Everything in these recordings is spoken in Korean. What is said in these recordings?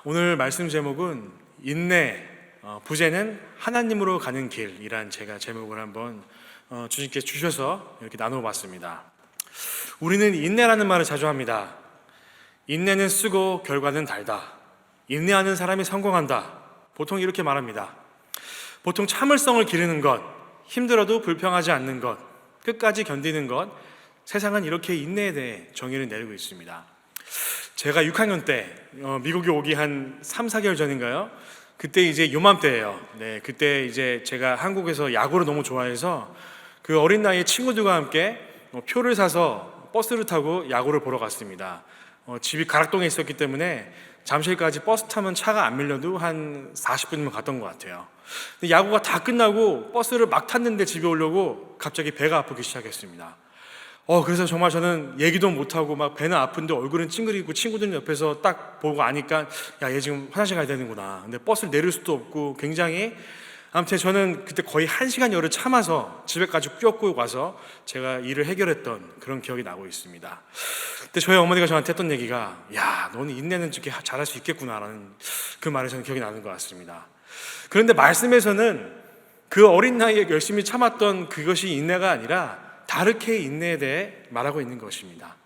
오늘 말씀 제목은 인내, 부제는 하나님으로 가는 길이란 제가 제목을 한번 주님께 주셔서 이렇게 나눠봤습니다. 우리는 인내라는 말을 자주 합니다. 인내는 쓰고 결과는 달다. 인내하는 사람이 성공한다. 보통 이렇게 말합니다. 보통 참을성을 기르는 것, 힘들어도 불평하지 않는 것, 끝까지 견디는 것, 세상은 이렇게 인내에 대해 정의를 내리고 있습니다. 제가 6학년 때 미국에 오기 한 3, 4개월 전인가요? 그때 이제 요맘때예요. 네, 그때 이제 제가 한국에서 야구를 너무 좋아해서 그 어린 나이에 친구들과 함께 표를 사서 버스를 타고 야구를 보러 갔습니다. 집이 가락동에 있었기 때문에 잠실까지 버스 타면 차가 안 밀려도 한 40분이면 갔던 것 같아요. 근데 야구가 다 끝나고 버스를 막 탔는데 집에 오려고 갑자기 배가 아프기 시작했습니다. 그래서 정말 저는 얘기도 못하고 막 배는 아픈데 얼굴은 찡그리고 친구들은 옆에서 딱 보고 아니까 야, 얘 지금 화장실 가야 되는구나. 근데 버스를 내릴 수도 없고 굉장히 아무튼 저는 그때 거의 1시간 열을 참아서 집에까지 뛰었고 와서 제가 일을 해결했던 그런 기억이 나고 있습니다. 근데 저희 어머니가 저한테 했던 얘기가 야, 너는 인내는 이렇게 잘할 수 있겠구나라는 그 말이 저는 기억이 나는 것 같습니다. 그런데 말씀에서는 그 어린 나이에 열심히 참았던 그것이 인내가 아니라 다르게 인내에 대해 말하고 있는 것입니다.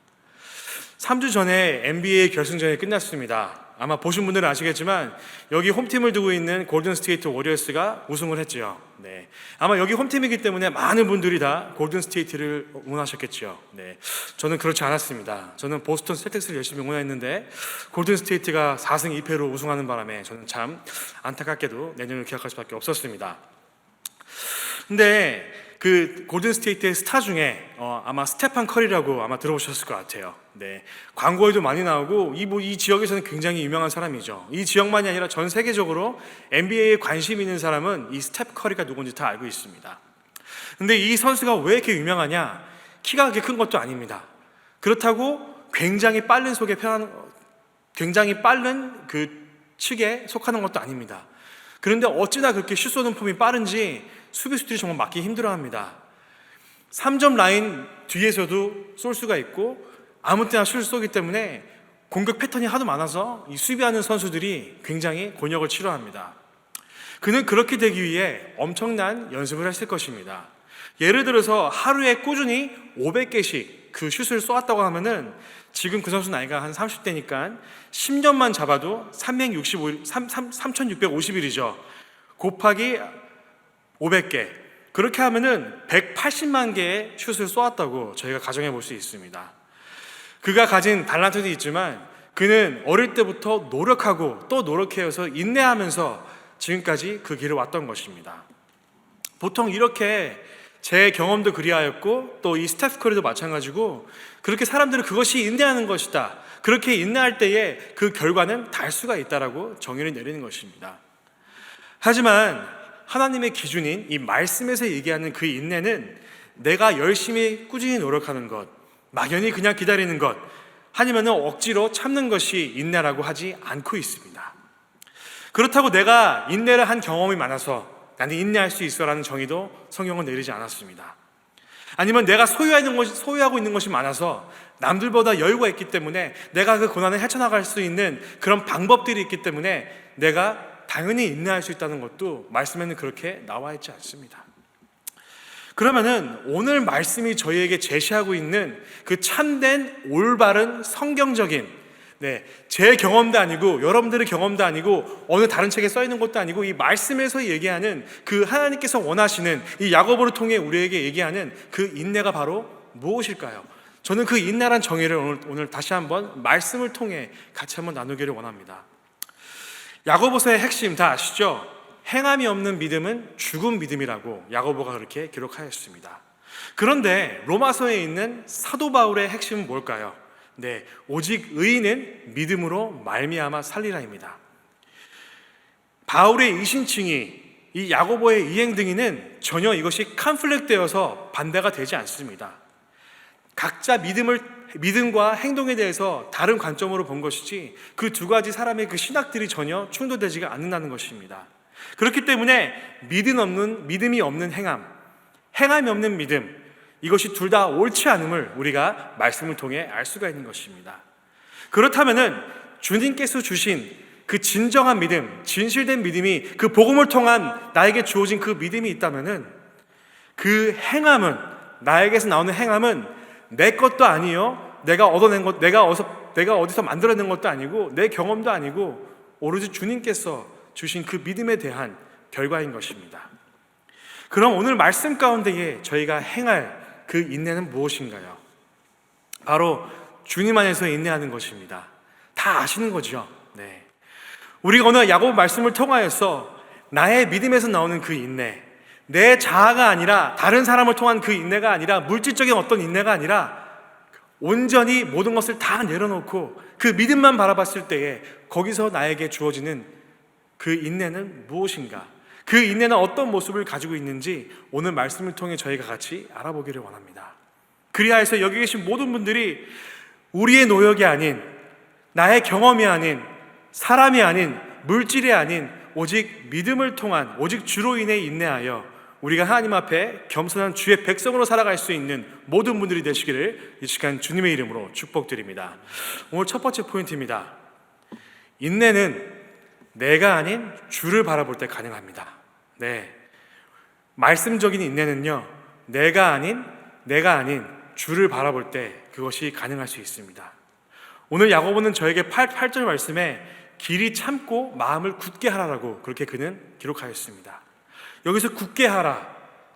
3주 전에 NBA 결승전이 끝났습니다. 아마 보신 분들은 아시겠지만 여기 홈팀을 두고 있는 골든 스테이트 워리어스가 우승을 했죠. 네. 아마 여기 홈팀이기 때문에 많은 분들이 다 골든 스테이트를 응원하셨겠죠. 네. 저는 그렇지 않았습니다. 저는 보스턴 셀틱스를 열심히 응원했는데 골든 스테이트가 4승 2패로 우승하는 바람에 저는 참 안타깝게도 내년을 기약할 수밖에 없었습니다. 근데 그 골든 스테이트의 스타 중에 아마 스테판 커리라고 아마 들어보셨을 것 같아요. 네, 광고에도 많이 나오고 이 지역에서는 굉장히 유명한 사람이죠. 이 지역만이 아니라 전 세계적으로 NBA에 관심 있는 사람은 이 스테프 커리가 누군지 다 알고 있습니다. 근데 이 선수가 왜 이렇게 유명하냐? 키가 그렇게 큰 것도 아닙니다. 그렇다고 굉장히 빠른 그 측에 속하는 것도 아닙니다. 그런데 어찌나 그렇게 슛 쏘는 폼이 빠른지 수비수들이 정말 막기 힘들어합니다. 3점 라인 뒤에서도 쏠 수가 있고 아무 때나 슛을 쏘기 때문에 공격 패턴이 하도 많아서 이 수비하는 선수들이 굉장히 곤욕을 치러합니다. 그는 그렇게 되기 위해 엄청난 연습을 했을 것입니다. 예를 들어서 하루에 꾸준히 500개씩 그 슛을 쏘았다고 하면은 지금 그 선수 나이가 한 30대니까 10년만 잡아도 3650일이죠. 곱하기 500개. 그렇게 하면은 180만 개의 슛을 쏘았다고 저희가 가정해 볼 수 있습니다. 그가 가진 달란트도 있지만 그는 어릴 때부터 노력하고 또 노력해서 인내하면서 지금까지 그 길을 왔던 것입니다. 보통 이렇게 제 경험도 그리하였고 또 이 스테프 커리도 마찬가지고 그렇게 사람들은 그것이 인내하는 것이다. 그렇게 인내할 때에 그 결과는 달 수가 있다라고 정의를 내리는 것입니다. 하지만 하나님의 기준인 이 말씀에서 얘기하는 그 인내는 내가 열심히 꾸준히 노력하는 것, 막연히 그냥 기다리는 것, 아니면 억지로 참는 것이 인내라고 하지 않고 있습니다. 그렇다고 내가 인내를 한 경험이 많아서 나는 인내할 수 있어라는 정의도 성경은 내리지 않았습니다. 아니면 내가 소유하고 있는 것이 많아서 남들보다 여유가 있기 때문에 내가 그 고난을 헤쳐나갈 수 있는 그런 방법들이 있기 때문에 내가 당연히 인내할 수 있다는 것도 말씀에는 그렇게 나와 있지 않습니다. 그러면은 오늘 말씀이 저희에게 제시하고 있는 그 참된 올바른 성경적인 제 경험도 아니고 여러분들의 경험도 아니고 어느 다른 책에 써 있는 것도 아니고 이 말씀에서 얘기하는 그 하나님께서 원하시는 이 야고보를 통해 우리에게 얘기하는 그 인내가 바로 무엇일까요? 저는 그 인내란 정의를 오늘 다시 한번 말씀을 통해 같이 한번 나누기를 원합니다. 야고보서의 핵심 다 아시죠? 행함이 없는 믿음은 죽은 믿음이라고 야고보가 그렇게 기록하였습니다. 그런데 로마서에 있는 사도 바울의 핵심은 뭘까요? 네, 오직 의인은 믿음으로 말미암아 살리라입니다. 바울의 이신칭이 이 야고보의 이행등이는 전혀 이것이 컨플릭트되어서 반대가 되지 않습니다. 각자 믿음과 행동에 대해서 다른 관점으로 본 것이지 그 두 가지 사람의 그 신학들이 전혀 충돌되지가 않는다는 것입니다. 그렇기 때문에 믿음이 없는 행함이 없는 믿음, 이것이 둘 다 옳지 않음을 우리가 말씀을 통해 알 수가 있는 것입니다. 그렇다면은 주님께서 주신 그 진정한 믿음, 진실된 믿음이 그 복음을 통한 나에게 주어진 그 믿음이 있다면은 그 행함은, 나에게서 나오는 행함은 내 것도 아니요, 내가 얻어낸 것, 내가 어디서 만들어낸 것도 아니고 내 경험도 아니고 오로지 주님께서 주신 그 믿음에 대한 결과인 것입니다. 그럼 오늘 말씀 가운데에 저희가 행할 그 인내는 무엇인가요? 바로 주님 안에서 인내하는 것입니다. 다 아시는 거죠. 네. 우리가 오늘 야고보 말씀을 통하여서 나의 믿음에서 나오는 그 인내, 내 자아가 아니라 다른 사람을 통한 그 인내가 아니라 물질적인 어떤 인내가 아니라 온전히 모든 것을 다 내려놓고 그 믿음만 바라봤을 때에 거기서 나에게 주어지는 그 인내는 무엇인가? 그 인내는 어떤 모습을 가지고 있는지 오늘 말씀을 통해 저희가 같이 알아보기를 원합니다. 그리하여서 여기 계신 모든 분들이 우리의 노력이 아닌, 나의 경험이 아닌, 사람이 아닌, 물질이 아닌 오직 믿음을 통한, 오직 주로 인해 인내하여 우리가 하나님 앞에 겸손한 주의 백성으로 살아갈 수 있는 모든 분들이 되시기를 이 시간 주님의 이름으로 축복드립니다. 오늘 첫 번째 포인트입니다. 인내는 내가 아닌 주를 바라볼 때 가능합니다. 네, 말씀적인 인내는요, 내가 아닌 주를 바라볼 때 그것이 가능할 수 있습니다. 오늘 야고보는 저에게 8절 말씀에 길이 참고 마음을 굳게 하라라고 그렇게 그는 기록하였습니다. 여기서 굳게 하라,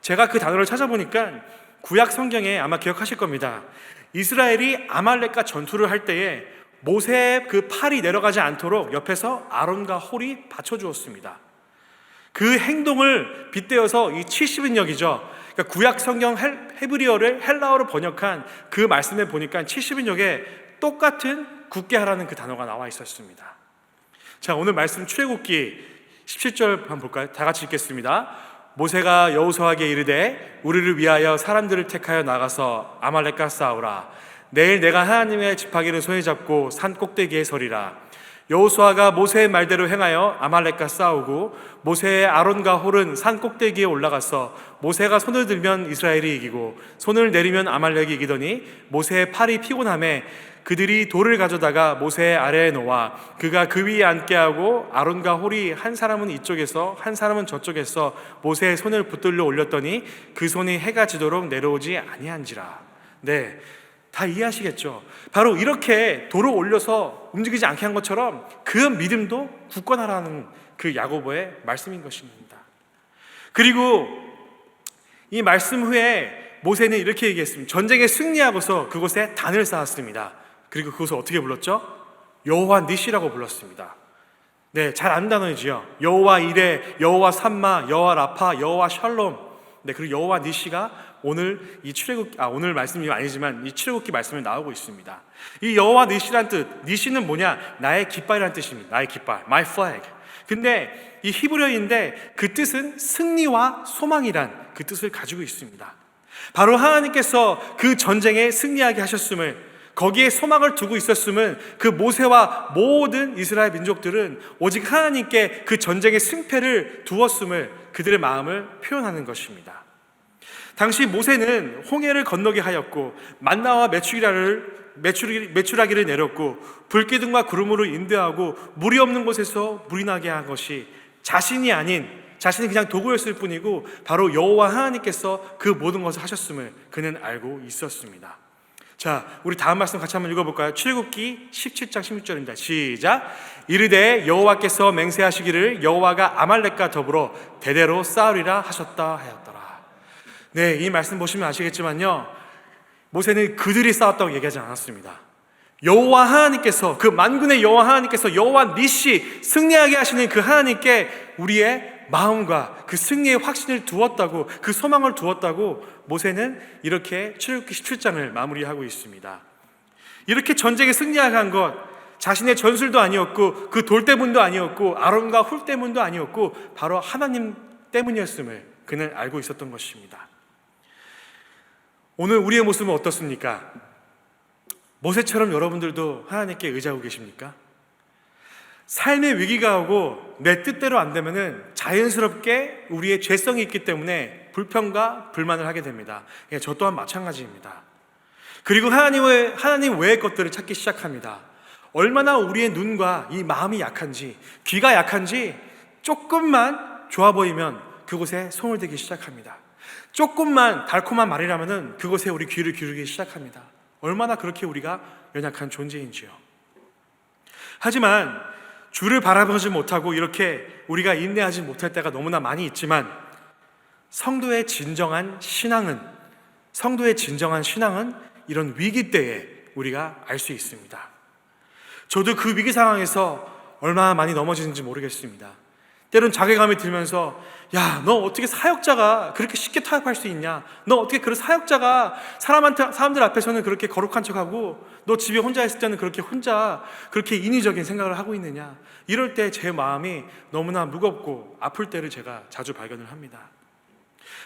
제가 그 단어를 찾아보니까 구약 성경에 아마 기억하실 겁니다. 이스라엘이 아말렉과 전투를 할 때에 모세의 그 팔이 내려가지 않도록 옆에서 아론과 홀이 받쳐주었습니다. 그 행동을 빗대어서 이 70인역이죠. 그러니까 구약 성경 헤브리어를 헬라어로 번역한 그 말씀에 보니까 70인역에 똑같은 굳게 하라는 그 단어가 나와 있었습니다. 자, 오늘 말씀 출애굽기 17절 한번 볼까요? 다 같이 읽겠습니다. 모세가 여호수아에게 이르되 우리를 위하여 사람들을 택하여 나가서 아말렉과 싸우라. 내일 내가 하나님의 지팡이를 손에 잡고 산 꼭대기에 서리라. 여호수아가 모세의 말대로 행하여 아말렉과 싸우고 모세의 아론과 홀은 산 꼭대기에 올라가서 모세가 손을 들면 이스라엘이 이기고 손을 내리면 아말렉이 이기더니 모세의 팔이 피곤함에 그들이 돌을 가져다가 모세의 아래에 놓아 그가 그 위에 앉게 하고 아론과 홀이 한 사람은 이쪽에서 한 사람은 저쪽에서 모세의 손을 붙들려 올렸더니 그 손이 해가 지도록 내려오지 아니한지라. 네, 다 이해하시겠죠? 바로 이렇게 돌을 올려서 움직이지 않게 한 것처럼 그 믿음도 굳건하라는 그 야고보의 말씀인 것입니다. 그리고 이 말씀 후에 모세는 이렇게 얘기했습니다. 전쟁에 승리하고서 그곳에 단을 쌓았습니다. 그리고 그것을 어떻게 불렀죠? 여호와 니시라고 불렀습니다. 네, 잘 아는 단어이지요. 여호와 이레, 여호와 삼마, 여호와 라파, 여호와 샬롬. 네, 그리고 여호와 니시가 오늘 오늘 말씀이 아니지만 이 출애굽기 말씀에 나오고 있습니다. 이 여호와 니시란 뜻, 니시는 뭐냐? 나의 깃발이란 뜻입니다. 나의 깃발, my flag. 근데 이 히브리어인데 그 뜻은 승리와 소망이란 그 뜻을 가지고 있습니다. 바로 하나님께서 그 전쟁에 승리하게 하셨음을, 거기에 소망을 두고 있었음은 그 모세와 모든 이스라엘 민족들은 오직 하나님께 그 전쟁의 승패를 두었음을 그들의 마음을 표현하는 것입니다. 당시 모세는 홍해를 건너게 하였고 만나와 메추라기를 내렸고 불기둥과 구름으로 인도하고 물이 없는 곳에서 물이 나게 한 것이 자신이 그냥 도구였을 뿐이고 바로 여호와 하나님께서 그 모든 것을 하셨음을 그는 알고 있었습니다. 자, 우리 다음 말씀 같이 한번 읽어볼까요? 출애굽기 17장 16절입니다. 시작. 이르되 여호와께서 맹세하시기를 여호와가 아말렉과 더불어 대대로 싸우리라 하셨다 하였더라. 네, 이 말씀 보시면 아시겠지만요, 모세는 그들이 싸웠다고 얘기하지 않았습니다. 여호와 하나님께서, 그 만군의 여호와 하나님께서, 여호와 니시, 승리하게 하시는 그 하나님께 우리의 마음과 그 승리의 확신을 두었다고, 그 소망을 두었다고 모세는 이렇게 출애굽기 17장을 마무리하고 있습니다. 이렇게 전쟁에 승리하게 한 것, 자신의 전술도 아니었고 그 돌 때문도 아니었고 아론과 홀 때문도 아니었고 바로 하나님 때문이었음을 그는 알고 있었던 것입니다. 오늘 우리의 모습은 어떻습니까? 모세처럼 여러분들도 하나님께 의지하고 계십니까? 삶의 위기가 오고 내 뜻대로 안 되면은 자연스럽게 우리의 죄성이 있기 때문에 불평과 불만을 하게 됩니다. 예, 저 또한 마찬가지입니다. 그리고 하나님 외의 것들을 찾기 시작합니다. 얼마나 우리의 눈과 이 마음이 약한지, 귀가 약한지 조금만 좋아 보이면 그곳에 손을 대기 시작합니다. 조금만 달콤한 말이라면 그곳에 우리 귀를 기울이기 시작합니다. 얼마나 그렇게 우리가 연약한 존재인지요. 하지만 주를 바라보지 못하고 이렇게 우리가 인내하지 못할 때가 너무나 많이 있지만 성도의 진정한 신앙은 이런 위기 때에 우리가 알 수 있습니다. 저도 그 위기 상황에서 얼마나 많이 넘어지는지 모르겠습니다. 때론 자괴감이 들면서 야, 너 어떻게 사역자가 그렇게 쉽게 타협할 수 있냐? 너 어떻게 그런 사역자가 사람들 앞에서는 그렇게 거룩한 척하고 너 집에 혼자 있을 때는 그렇게 인위적인 생각을 하고 있느냐? 이럴 때 제 마음이 너무나 무겁고 아플 때를 제가 자주 발견을 합니다.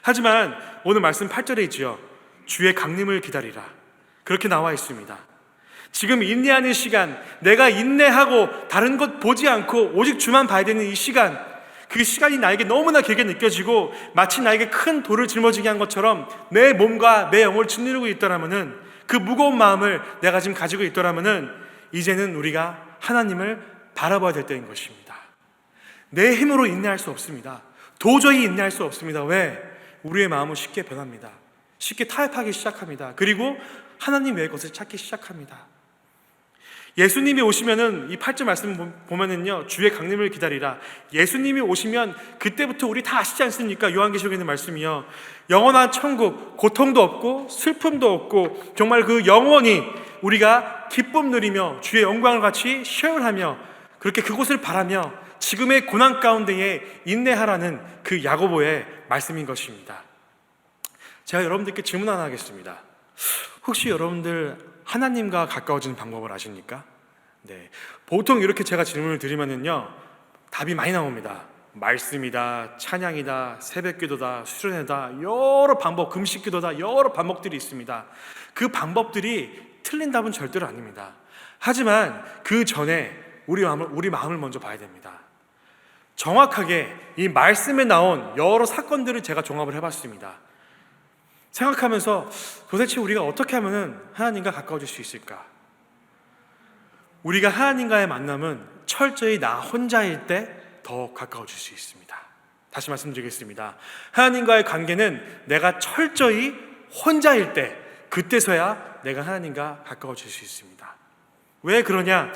하지만 오늘 말씀 8절에 있지요. 주의 강림을 기다리라. 그렇게 나와 있습니다. 지금 인내하는 시간, 내가 인내하고 다른 것 보지 않고 오직 주만 봐야 되는 이 시간, 그 시간이 나에게 너무나 길게 느껴지고 마치 나에게 큰 돌을 짊어지게 한 것처럼 내 몸과 내 영혼을 짓누르고 있더라면은, 그 무거운 마음을 내가 지금 가지고 있더라면은 이제는 우리가 하나님을 바라봐야 될 때인 것입니다. 내 힘으로 인내할 수 없습니다. 도저히 인내할 수 없습니다. 왜? 우리의 마음은 쉽게 변합니다. 쉽게 타협하기 시작합니다. 그리고 하나님 외의 것을 찾기 시작합니다. 예수님이 오시면은 이 8절 말씀 보면은요, 주의 강림을 기다리라. 예수님이 오시면 그때부터 우리 다 아시지 않습니까? 요한계시록에 있는 말씀이요, 영원한 천국, 고통도 없고 슬픔도 없고 정말 그 영원히 우리가 기쁨 누리며 주의 영광을 같이 쉐어하며 그렇게 그곳을 바라며 지금의 고난 가운데에 인내하라는 그 야고보의 말씀인 것입니다. 제가 여러분들께 질문 하나 하겠습니다. 혹시 여러분들 하나님과 가까워지는 방법을 아십니까? 네. 보통 이렇게 제가 질문을 드리면은요, 답이 많이 나옵니다. 말씀이다, 찬양이다, 새벽기도다, 수련회다, 여러 방법, 금식기도다, 여러 방법들이 있습니다. 그 방법들이 틀린 답은 절대로 아닙니다. 하지만 그 전에 우리 마음을 먼저 봐야 됩니다. 정확하게 이 말씀에 나온 여러 사건들을 제가 종합을 해봤습니다. 생각하면서 도대체 우리가 어떻게 하면 하나님과 가까워질 수 있을까? 우리가 하나님과의 만남은 철저히 나 혼자일 때 더 가까워질 수 있습니다. 다시 말씀드리겠습니다. 하나님과의 관계는 내가 철저히 혼자일 때, 그때서야 내가 하나님과 가까워질 수 있습니다. 왜 그러냐?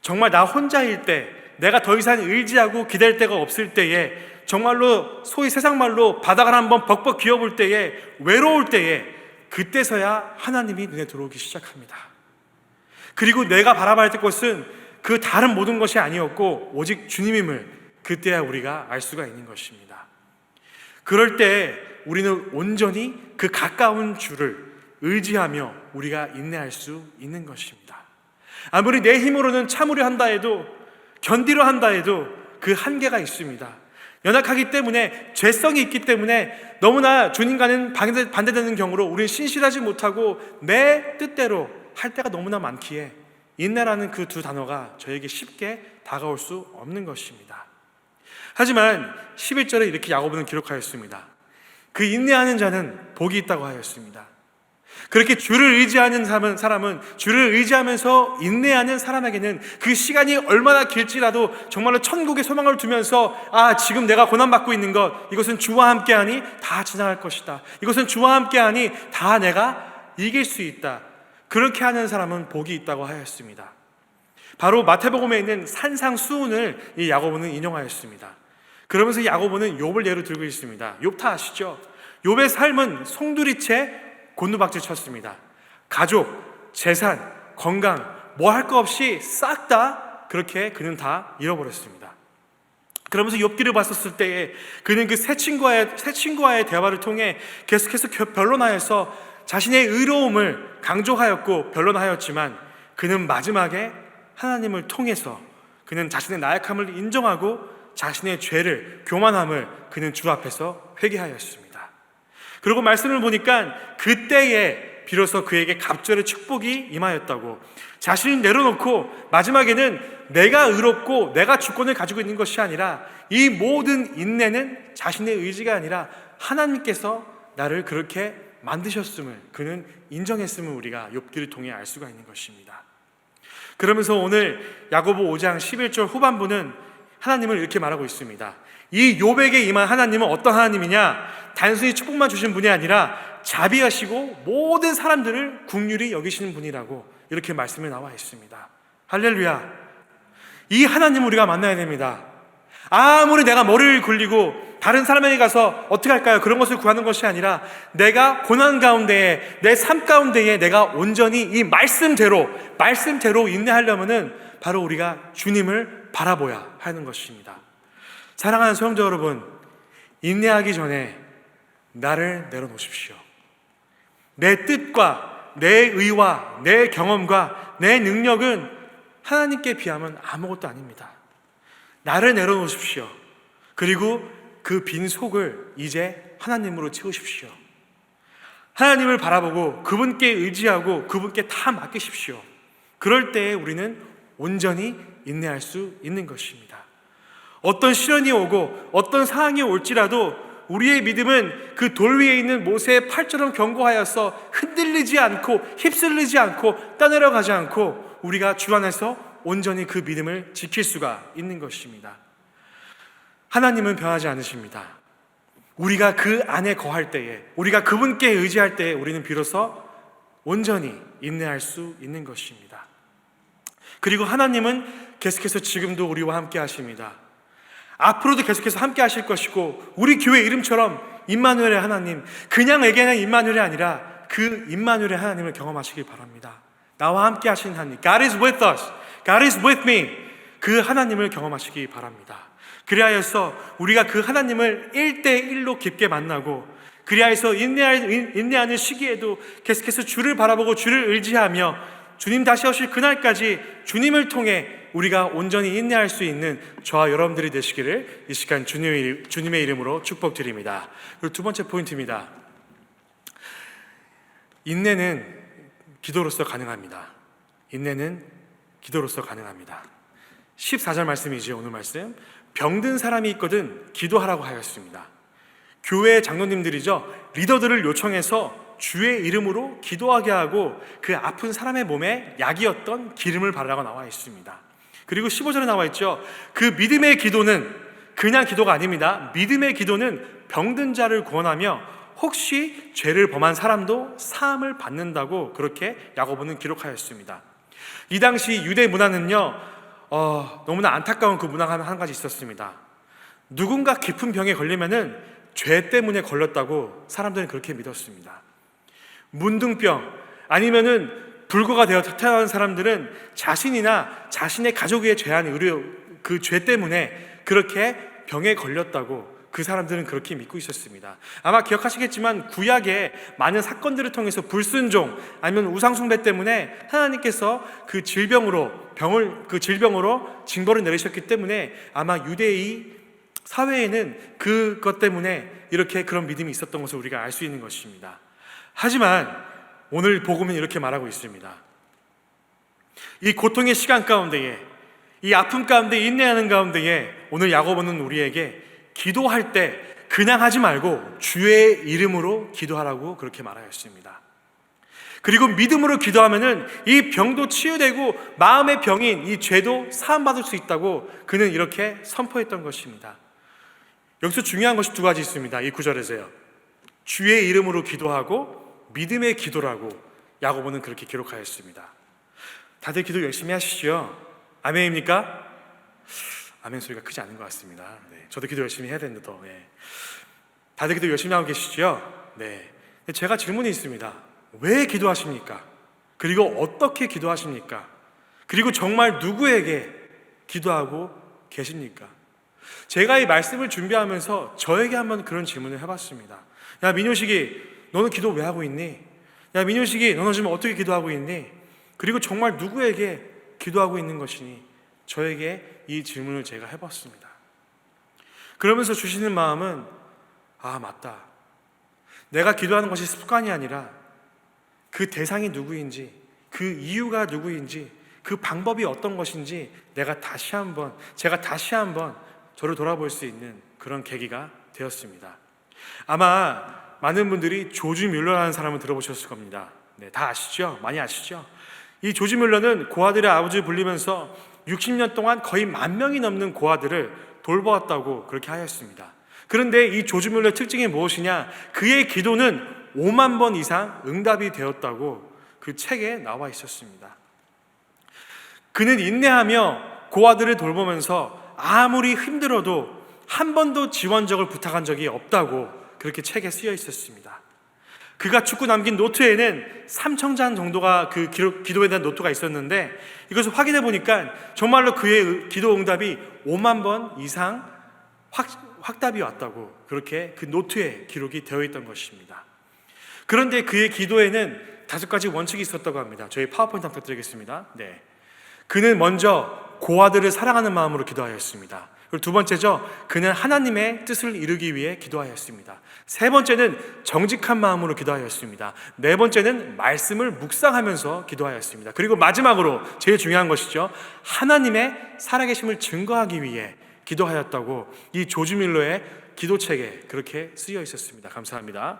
정말 나 혼자일 때, 내가 더 이상 의지하고 기댈 데가 없을 때에, 정말로 소위 세상말로 바닥을 한번 벅벅 기어볼 때에, 외로울 때에, 그때서야 하나님이 눈에 들어오기 시작합니다. 그리고 내가 바라봐야 될 것은 그 다른 모든 것이 아니었고 오직 주님임을 그때야 우리가 알 수가 있는 것입니다. 그럴 때 우리는 온전히 그 가까운 주를 의지하며 우리가 인내할 수 있는 것입니다. 아무리 내 힘으로는 참으려 한다 해도, 견디려 한다 해도 그 한계가 있습니다. 연약하기 때문에, 죄성이 있기 때문에 너무나 주님과는 반대되는 경우로 우리는 신실하지 못하고 내 뜻대로 할 때가 너무나 많기에 인내라는 그 두 단어가 저에게 쉽게 다가올 수 없는 것입니다. 하지만 11절에 이렇게 야고보는 기록하였습니다. 그 인내하는 자는 복이 있다고 하였습니다. 그렇게 주를 의지하는 사람은, 주를 의지하면서 인내하는 사람에게는 그 시간이 얼마나 길지라도 정말로 천국에 소망을 두면서, 아, 지금 내가 고난받고 있는 것, 이것은 주와 함께하니 다 지나갈 것이다. 이것은 주와 함께하니 다 내가 이길 수 있다. 그렇게 하는 사람은 복이 있다고 하였습니다. 바로 마태복음에 있는 산상수훈을 이 야고보는 인용하였습니다. 그러면서 야고보는 욥을 예로 들고 있습니다. 욥 다 아시죠? 욥의 삶은 송두리째 곤두박질 쳤습니다. 가족, 재산, 건강, 뭐 할 거 없이 싹 다 그렇게 그는 다 잃어버렸습니다. 그러면서 욥기를 봤었을 때에 그는 그 새 친구와의 대화를 통해 계속해서 변론하여서 자신의 의로움을 강조하였고 변론하였지만, 그는 마지막에 하나님을 통해서 그는 자신의 나약함을 인정하고 자신의 죄를, 교만함을 그는 주 앞에서 회개하였습니다. 그리고 말씀을 보니까 그때에 비로소 그에게 갑절의 축복이 임하였다고, 자신을 내려놓고 마지막에는 내가 의롭고 내가 주권을 가지고 있는 것이 아니라 이 모든 인내는 자신의 의지가 아니라 하나님께서 나를 그렇게 만드셨음을 그는 인정했음을 우리가 욥기를 통해 알 수가 있는 것입니다. 그러면서 오늘 야고보 5장 11절 후반부는 하나님을 이렇게 말하고 있습니다. 이 욥에게 임한 하나님은 어떤 하나님이냐? 단순히 축복만 주신 분이 아니라 자비하시고 모든 사람들을 긍휼히 여기시는 분이라고 이렇게 말씀이 나와 있습니다. 할렐루야. 이 하나님을 우리가 만나야 됩니다. 아무리 내가 머리를 굴리고 다른 사람에게 가서 어떻게 할까요? 그런 것을 구하는 것이 아니라 내가 고난 가운데에, 내 삶 가운데에 내가 온전히 이 말씀대로 인내하려면은 바로 우리가 주님을 바라보아야 하는 것입니다. 사랑하는 성도 여러분, 인내하기 전에 나를 내려놓으십시오. 내 뜻과 내 의와 내 경험과 내 능력은 하나님께 비하면 아무것도 아닙니다. 나를 내려놓으십시오. 그리고 그 빈 속을 이제 하나님으로 채우십시오. 하나님을 바라보고 그분께 의지하고 그분께 다 맡기십시오. 그럴 때에 우리는 온전히 인내할 수 있는 것입니다. 어떤 시련이 오고 어떤 상황이 올지라도 우리의 믿음은 그 돌 위에 있는 모세의 팔처럼 견고하여서 흔들리지 않고 휩쓸리지 않고 떠내려가지 않고 우리가 주 안에서 온전히 그 믿음을 지킬 수가 있는 것입니다. 하나님은 변하지 않으십니다. 우리가 그 안에 거할 때에, 우리가 그분께 의지할 때에 우리는 비로소 온전히 인내할 수 있는 것입니다. 그리고 하나님은 계속해서 지금도 우리와 함께 하십니다. 앞으로도 계속해서 함께 하실 것이고, 우리 교회 이름처럼 임마누엘의 하나님, 그냥 에게는 임마누엘이 아니라 그 임마누엘의 하나님을 경험하시길 바랍니다. 나와 함께 하시는 하나님, God is with us, God is with me, 그 하나님을 경험하시기 바랍니다. 그리하여서 우리가 그 하나님을 1대1로 깊게 만나고, 그리하여서 인내하는 시기에도 계속해서 주를 바라보고 주를 의지하며 주님 다시 오실 그날까지 주님을 통해 우리가 온전히 인내할 수 있는 저와 여러분들이 되시기를 이 시간 주님의 이름으로 축복드립니다. 그리고 두 번째 포인트입니다. 인내는 기도로서 가능합니다. 인내는 기도로서 가능합니다. 14절 말씀이죠. 오늘 말씀. 병든 사람이 있거든 기도하라고 하였습니다. 교회 장로님들이죠, 리더들을 요청해서 주의 이름으로 기도하게 하고 그 아픈 사람의 몸에 약이었던 기름을 바르라고 나와 있습니다. 그리고 15절에 나와 있죠. 그 믿음의 기도는 그냥 기도가 아닙니다. 믿음의 기도는 병든 자를 구원하며 혹시 죄를 범한 사람도 사함을 받는다고 그렇게 야고보는 기록하였습니다. 이 당시 유대 문화는요, 너무나 안타까운 그 문화가 한 가지 있었습니다. 누군가 깊은 병에 걸리면은 죄 때문에 걸렸다고 사람들은 그렇게 믿었습니다. 문둥병 아니면은 불구가 되어 태어난 사람들은 자신이나 자신의 가족에 죄한 그 죄 때문에 그렇게 병에 걸렸다고 그 사람들은 그렇게 믿고 있었습니다. 아마 기억하시겠지만 구약의 많은 사건들을 통해서 불순종 아니면 우상숭배 때문에 하나님께서 그 질병으로 징벌을 내리셨기 때문에 아마 유대의 사회에는 그것 때문에 이렇게 그런 믿음이 있었던 것을 우리가 알 수 있는 것입니다. 하지만 오늘 복음은 이렇게 말하고 있습니다. 이 고통의 시간 가운데에, 이 아픔 가운데 인내하는 가운데에 오늘 야고보는 우리에게 기도할 때 그냥 하지 말고 주의 이름으로 기도하라고 그렇게 말하였습니다. 그리고 믿음으로 기도하면은 이 병도 치유되고 마음의 병인 이 죄도 사함받을 수 있다고 그는 이렇게 선포했던 것입니다. 여기서 중요한 것이 두 가지 있습니다. 이 구절에서요, 주의 이름으로 기도하고 믿음의 기도라고 야고보는 그렇게 기록하였습니다. 다들 기도 열심히 하시죠? 아멘입니까? 아멘 소리가 크지 않은 것 같습니다. 네, 저도 기도 열심히 해야 되는데 더. 네. 다들 기도 열심히 하고 계시죠? 네. 제가 질문이 있습니다. 왜 기도하십니까? 그리고 어떻게 기도하십니까? 그리고 정말 누구에게 기도하고 계십니까? 제가 이 말씀을 준비하면서 저에게 한번 그런 질문을 해봤습니다. 야 민효식이, 너는 기도 왜 하고 있니? 야 민효식이, 너는 지금 어떻게 기도하고 있니? 그리고 정말 누구에게 기도하고 있는 것이니? 저에게 이 질문을 제가 해봤습니다. 그러면서 주시는 마음은, 아 맞다, 내가 기도하는 것이 습관이 아니라 그 대상이 누구인지, 그 이유가 누구인지, 그 방법이 어떤 것인지 제가 다시 한번 저를 돌아볼 수 있는 그런 계기가 되었습니다. 아마 많은 분들이 조지 뮬러라는 사람을 들어보셨을 겁니다. 네, 다 아시죠? 많이 아시죠? 이 조지 뮬러는 고아들의 아버지를 불리면서 60년 동안 거의 10,000명이 넘는 고아들을 돌보았다고 그렇게 하였습니다. 그런데 이 조지 뮬러의 특징이 무엇이냐? 그의 기도는 5만 번 이상 응답이 되었다고 그 책에 나와 있었습니다. 그는 인내하며 고아들을 돌보면서 아무리 힘들어도 한 번도 지원적을 부탁한 적이 없다고 그렇게 책에 쓰여 있었습니다. 그가 죽고 남긴 노트에는 3,000장 정도가 그 기도에 대한 노트가 있었는데, 이것을 확인해 보니까 정말로 그의 기도 응답이 5만 번 이상 확답이 왔다고 그렇게 그 노트에 기록이 되어 있던 것입니다. 그런데 그의 기도에는 5가지 원칙이 있었다고 합니다. 저희 파워포인트 한번 드리겠습니다. 네. 그는 먼저 고아들을 사랑하는 마음으로 기도하였습니다. 그리고 두 번째죠, 그는 하나님의 뜻을 이루기 위해 기도하였습니다. 세 번째는 정직한 마음으로 기도하였습니다. 네 번째는 말씀을 묵상하면서 기도하였습니다. 그리고 마지막으로 제일 중요한 것이죠, 하나님의 살아계심을 증거하기 위해 기도하였다고 이 조지 뮬러의 기도책에 그렇게 쓰여 있었습니다. 감사합니다.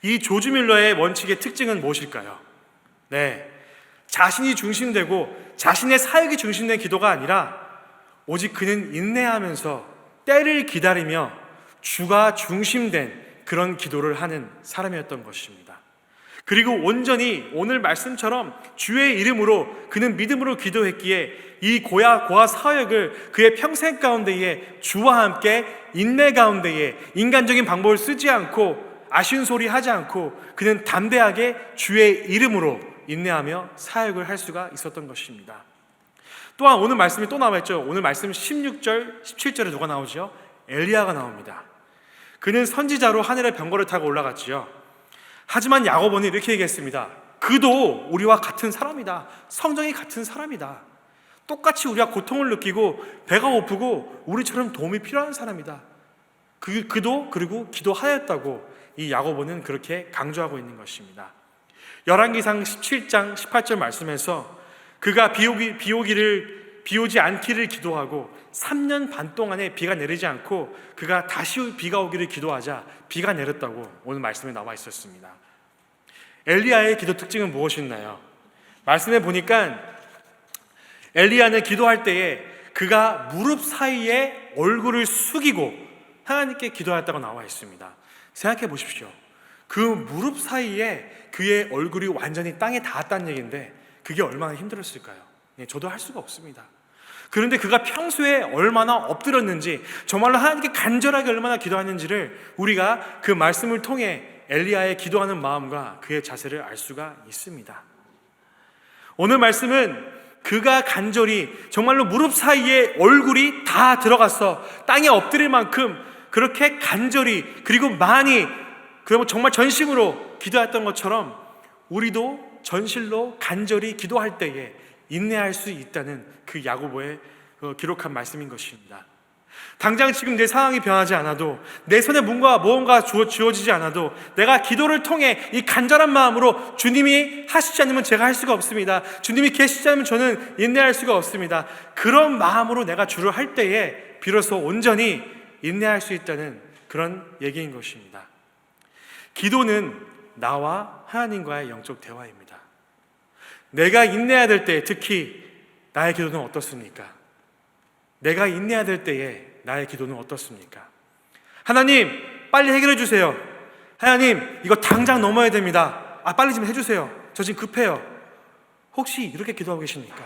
이 조지 뮬러의 원칙의 특징은 무엇일까요? 네, 자신이 중심되고 자신의 사역이 중심된 기도가 아니라 오직 그는 인내하면서 때를 기다리며 주가 중심된 그런 기도를 하는 사람이었던 것입니다. 그리고 온전히 오늘 말씀처럼 주의 이름으로 그는 믿음으로 기도했기에 이 고아 사역을 그의 평생 가운데에 주와 함께 인내 가운데에 인간적인 방법을 쓰지 않고 아쉬운 소리 하지 않고 그는 담대하게 주의 이름으로 인내하며 사역을 할 수가 있었던 것입니다. 또한 오늘 말씀이 또 나와 있죠. 오늘 말씀 16절, 17절에 누가 나오죠? 엘리야가 나옵니다. 그는 선지자로 하늘의 병거를 타고 올라갔지요. 하지만 야고보는 이렇게 얘기했습니다. 그도 우리와 같은 사람이다. 성정이 같은 사람이다. 똑같이 우리가 고통을 느끼고 배가 고프고 우리처럼 도움이 필요한 사람이다. 그도 그리고 기도하였다고 이 야고보는 그렇게 강조하고 있는 것입니다. 열왕기상 17장 18절 말씀에서 그가 비 오지 않기를 기도하고 3년 반 동안에 비가 내리지 않고 그가 다시 비가 오기를 기도하자 비가 내렸다고 오늘 말씀에 나와 있었습니다. 엘리야의 기도 특징은 무엇이었나요? 말씀에 보니까 엘리야는 기도할 때에 그가 무릎 사이에 얼굴을 숙이고 하나님께 기도하였다고 나와 있습니다. 생각해 보십시오. 그 무릎 사이에 그의 얼굴이 완전히 땅에 닿았다는 얘기인데 그게 얼마나 힘들었을까요? 저도 할 수가 없습니다. 그런데 그가 평소에 얼마나 엎드렸는지, 정말로 하나님께 간절하게 얼마나 기도하는지를 우리가 그 말씀을 통해 엘리야의 기도하는 마음과 그의 자세를 알 수가 있습니다. 오늘 말씀은 그가 간절히 정말로 무릎 사이에 얼굴이 다 들어가서 땅에 엎드릴 만큼 그렇게 간절히 그리고 많이 그리고 정말 전심으로 기도했던 것처럼 우리도 전실로 간절히 기도할 때에 인내할 수 있다는 그 야고보의 기록한 말씀인 것입니다. 당장 지금 내 상황이 변하지 않아도 내 손에 무언가 주어지지 않아도 내가 기도를 통해 이 간절한 마음으로 주님이 하시지 않으면 제가 할 수가 없습니다. 주님이 계시지 않으면 저는 인내할 수가 없습니다. 그런 마음으로 내가 주를 할 때에 비로소 온전히 인내할 수 있다는 그런 얘기인 것입니다. 기도는 나와 하나님과의 영적 대화입니다. 내가 인내해야 될 때 특히 나의 기도는 어떻습니까? 내가 인내해야 될 때에 나의 기도는 어떻습니까? 하나님 빨리 해결해 주세요. 하나님 이거 당장 넘어야 됩니다. 빨리 좀 해주세요. 저 지금 급해요. 혹시 이렇게 기도하고 계십니까?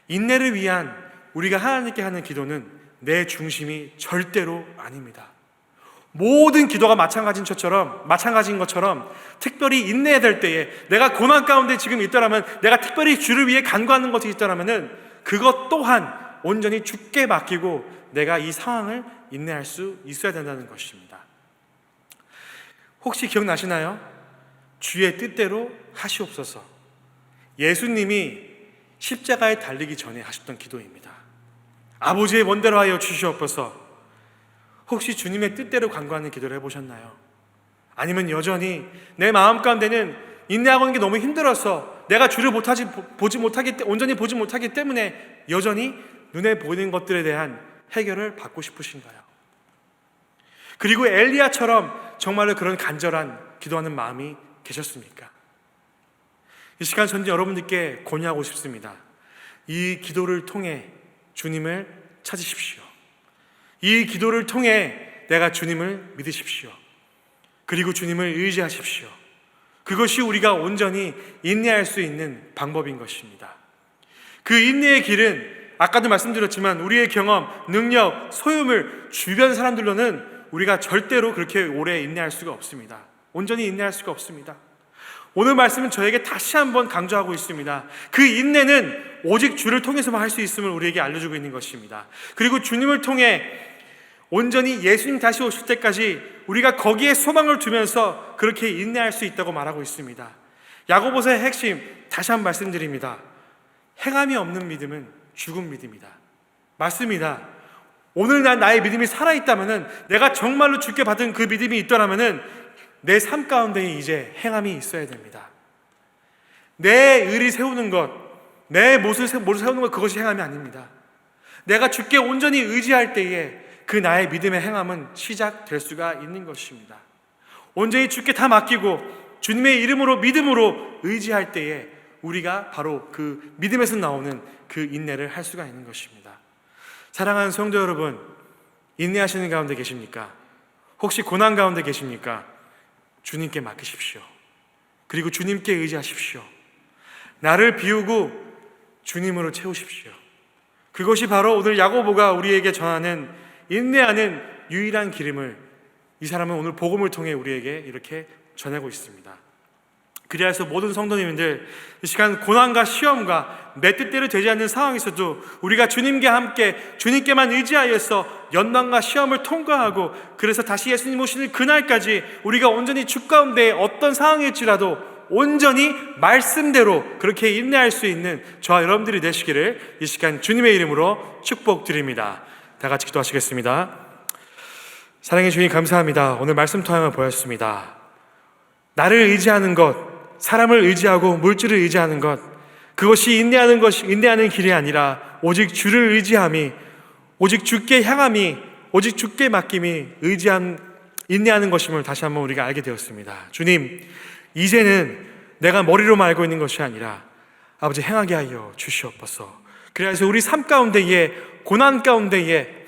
인내를 위한 우리가 하나님께 하는 기도는 내 중심이 절대로 아닙니다. 모든 기도가 마찬가지인 것처럼 특별히 인내해야 될 때에 내가 고난 가운데 지금 있더라면, 내가 특별히 주를 위해 간구하는 것이 있더라면 그것 또한 온전히 주께 맡기고 내가 이 상황을 인내할 수 있어야 된다는 것입니다. 혹시 기억나시나요? 주의 뜻대로 하시옵소서. 예수님이 십자가에 달리기 전에 하셨던 기도입니다. 아버지의 원대로 하여 주시옵소서. 혹시 주님의 뜻대로 간구하는 기도를 해보셨나요? 아니면 여전히 내 마음 가운데는 인내하고 있는 게 너무 힘들어서 내가 주를 온전히 보지 못하기 때문에 여전히 눈에 보이는 것들에 대한 해결을 받고 싶으신가요? 그리고 엘리야처럼 정말로 그런 간절한 기도하는 마음이 계셨습니까? 이 시간 전에 여러분들께 권유하고 싶습니다. 이 기도를 통해 주님을 찾으십시오. 이 기도를 통해 내가 주님을 믿으십시오. 그리고 주님을 의지하십시오. 그것이 우리가 온전히 인내할 수 있는 방법인 것입니다. 그 인내의 길은 아까도 말씀드렸지만 우리의 경험, 능력, 소유물, 주변 사람들로는 우리가 절대로 그렇게 오래 인내할 수가 없습니다. 온전히 인내할 수가 없습니다. 오늘 말씀은 저에게 다시 한번 강조하고 있습니다. 그 인내는 오직 주를 통해서만 할 수 있음을 우리에게 알려주고 있는 것입니다. 그리고 주님을 통해 온전히 예수님 다시 오실 때까지 우리가 거기에 소망을 두면서 그렇게 인내할 수 있다고 말하고 있습니다. 야고보서의 핵심 다시 한번 말씀드립니다. 행함이 없는 믿음은 죽은 믿음이다. 맞습니다. 오늘 나의 믿음이 살아있다면, 내가 정말로 주께 받은 그 믿음이 있더라면 내 삶 가운데 이제 행함이 있어야 됩니다. 내 의리 세우는 것, 내 모습을 세우는 것, 그것이 행함이 아닙니다. 내가 주께 온전히 의지할 때에 그 나의 믿음의 행함은 시작될 수가 있는 것입니다. 온전히 주께 다 맡기고 주님의 이름으로 믿음으로 의지할 때에 우리가 바로 그 믿음에서 나오는 그 인내를 할 수가 있는 것입니다. 사랑하는 성도 여러분, 인내하시는 가운데 계십니까? 혹시 고난 가운데 계십니까? 주님께 맡기십시오. 그리고 주님께 의지하십시오. 나를 비우고 주님으로 채우십시오. 그것이 바로 오늘 야고보가 우리에게 전하는 인내하는 유일한 기름을 이 사람은 오늘 복음을 통해 우리에게 이렇게 전하고 있습니다. 그래서 모든 성도님들, 이 시간 고난과 시험과 내 뜻대로 되지 않는 상황에서도 우리가 주님과 함께 주님께만 의지하여서 연단과 시험을 통과하고, 그래서 다시 예수님 오시는 그날까지 우리가 온전히 주 가운데 어떤 상황일지라도 온전히 말씀대로 그렇게 인내할 수 있는 저와 여러분들이 되시기를 이 시간 주님의 이름으로 축복드립니다. 다 같이 기도하시겠습니다. 사랑해 주님, 감사합니다. 오늘 말씀 통하여 보였습니다. 나를 의지하는 것, 사람을 의지하고 물질을 의지하는 것, 그것이 인내하는 길이 아니라 오직 주를 의지함이, 오직 주께 향함이, 오직 주께 맡김이 인내하는 것임을 다시 한번 우리가 알게 되었습니다. 주님, 이제는 내가 머리로만 알고 있는 것이 아니라 아버지 행하게 하여 주시옵소서. 그래서 우리 삶 가운데에, 고난 가운데에,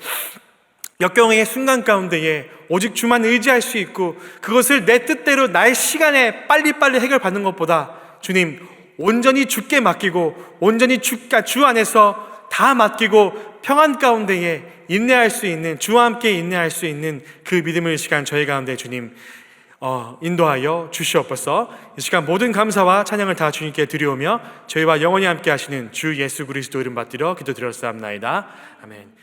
역경의 순간 가운데에 오직 주만 의지할 수 있고, 그것을 내 뜻대로 나의 시간에 빨리빨리 해결받는 것보다 주님, 온전히 주께 맡기고 온전히 주 안에서 다 맡기고 평안 가운데에 인내할 수 있는, 주와 함께 인내할 수 있는 그 믿음의 시간 저희 가운데 주님 인도하여 주시옵소서. 이 시간 모든 감사와 찬양을 다 주님께 드리오며 저희와 영원히 함께 하시는 주 예수 그리스도 이름 받들어 기도드렸사옵나이다. 아멘.